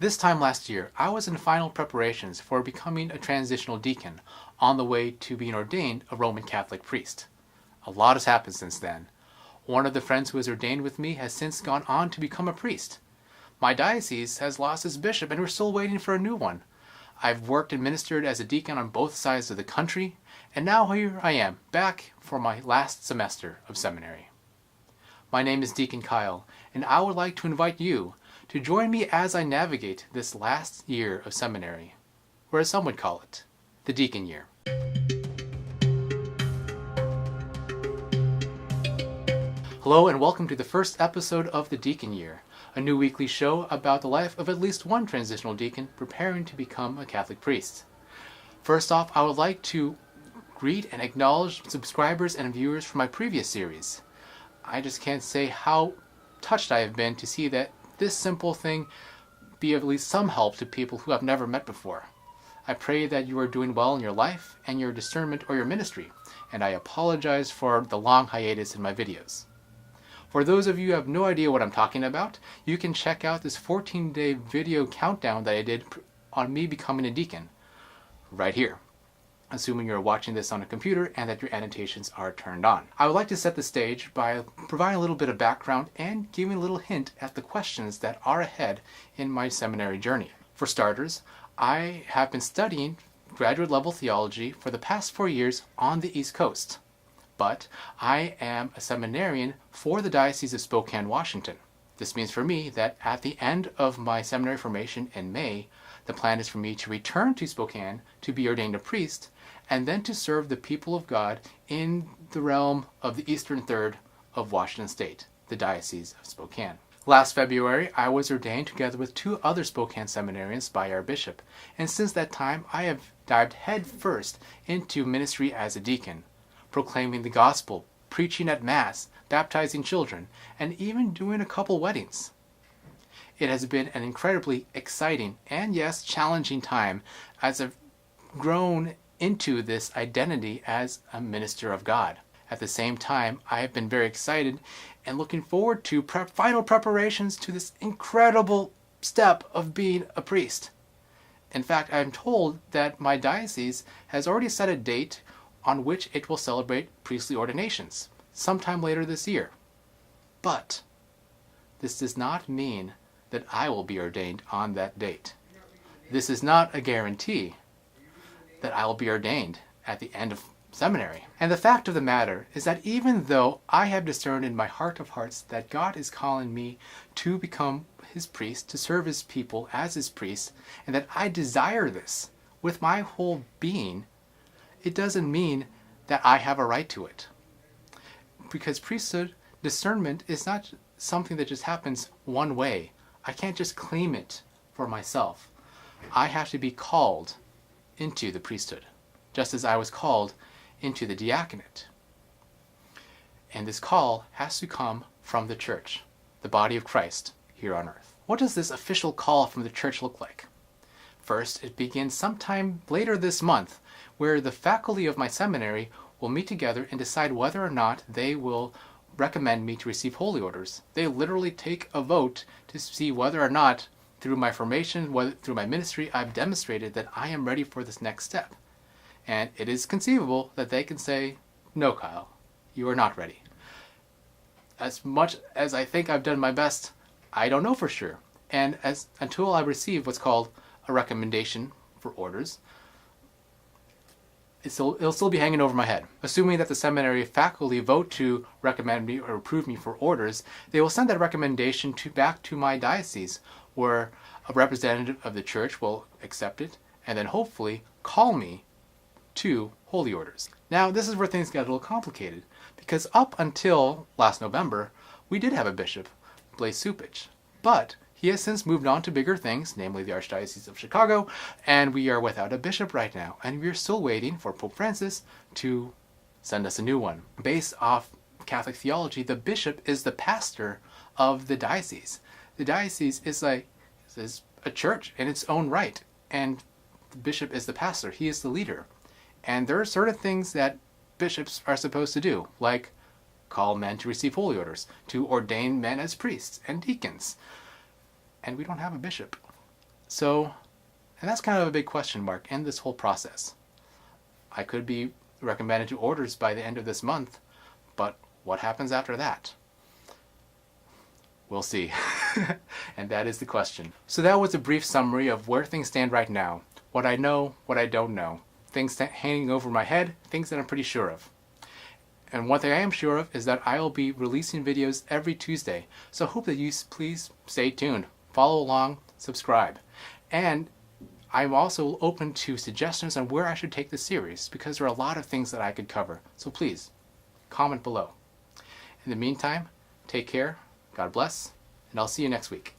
This time last year, I was in final preparations for becoming a transitional deacon on the way to being ordained a Roman Catholic priest. A lot has happened since then. One of the friends who was ordained with me has since gone on to become a priest. My diocese has lost its bishop and we're still waiting for a new one. I've worked and ministered as a deacon on both sides of the country, and now here I am, back for my last semester of seminary. My name is Deacon Kyle, and I would like to invite you to join me as I navigate this last year of seminary, or as some would call it, the Deacon Year. Hello and welcome to the first episode of the Deacon Year, a new weekly show about the life of at least one transitional deacon preparing to become a Catholic priest. First off, I would like to greet and acknowledge subscribers and viewers from my previous series. I just can't say how touched I have been to see that this simple thing be of at least some help to people who I've never met before. I pray that you are doing well in your life and your discernment or your ministry, and I apologize for the long hiatus in my videos. For those of you who have no idea what I'm talking about, you can check out this 14-day video countdown that I did on me becoming a deacon, right here, assuming you're watching this on a computer and that your annotations are turned on. I would like to set the stage by providing a little bit of background and giving a little hint at the questions that are ahead in my seminary journey. For starters, I have been studying graduate level theology for the past 4 years on the East Coast. But I am a seminarian for the Diocese of Spokane, Washington. This means for me that at the end of my seminary formation in May, the plan is for me to return to Spokane to be ordained a priest, and then to serve the people of God in the realm of the Eastern Third of Washington State, the Diocese of Spokane. Last February, I was ordained together with 2 other Spokane seminarians by our bishop, and since that time I have dived headfirst into ministry as a deacon, proclaiming the gospel, preaching at Mass, baptizing children, and even doing a couple weddings. It has been an incredibly exciting and yes, challenging time as I've grown into this identity as a minister of God. At the same time, I have been very excited and looking forward to final preparations to this incredible step of being a priest. In fact, I'm told that my diocese has already set a date on which it will celebrate priestly ordinations, sometime later this year. But this does not mean that I will be ordained on that date. This is not a guarantee that I will be ordained at the end of seminary. And the fact of the matter is that even though I have discerned in my heart of hearts that God is calling me to become his priest, to serve his people as his priest, and that I desire this with my whole being, it doesn't mean that I have a right to it. Because priesthood discernment is not something that just happens one way. I can't just claim it for myself. I have to be called into the priesthood, just as I was called into the diaconate. And this call has to come from the church, the body of Christ here on earth. What does this official call from the church look like? First, it begins sometime later this month, where the faculty of my seminary will meet together and decide whether or not they will recommend me to receive holy orders. They literally take a vote to see whether or not, through my formation, through my ministry, I've demonstrated that I am ready for this next step. And it is conceivable that they can say, no, Kyle, you are not ready. As much as I think I've done my best, I don't know for sure. And until I receive what's called a recommendation for orders, it'll still be hanging over my head. Assuming that the seminary faculty vote to recommend me or approve me for orders, they will send that recommendation back to my diocese, where a representative of the church will accept it and then hopefully call me to holy orders. Now, this is where things get a little complicated, because up until last November, we did have a bishop, Blaise Supich, but he has since moved on to bigger things, namely the Archdiocese of Chicago, and we are without a bishop right now, and we're still waiting for Pope Francis to send us a new one. Based off Catholic theology, the bishop is the pastor of the diocese. The diocese is a church in its own right, and the bishop is the pastor. He is the leader. And there are certain things that bishops are supposed to do, like call men to receive holy orders, to ordain men as priests and deacons. And we don't have a bishop. So, and that's kind of a big question mark in this whole process. I could be recommended to orders by the end of this month, but what happens after that? We'll see. And that is the question. So that was a brief summary of where things stand right now. What I know, what I don't know. Things hanging over my head, things that I'm pretty sure of. And one thing I am sure of is that I'll be releasing videos every Tuesday. So I hope that you please stay tuned, follow along, subscribe. And I'm also open to suggestions on where I should take this series, because there are a lot of things that I could cover. So please, comment below. In the meantime, take care, God bless, and I'll see you next week.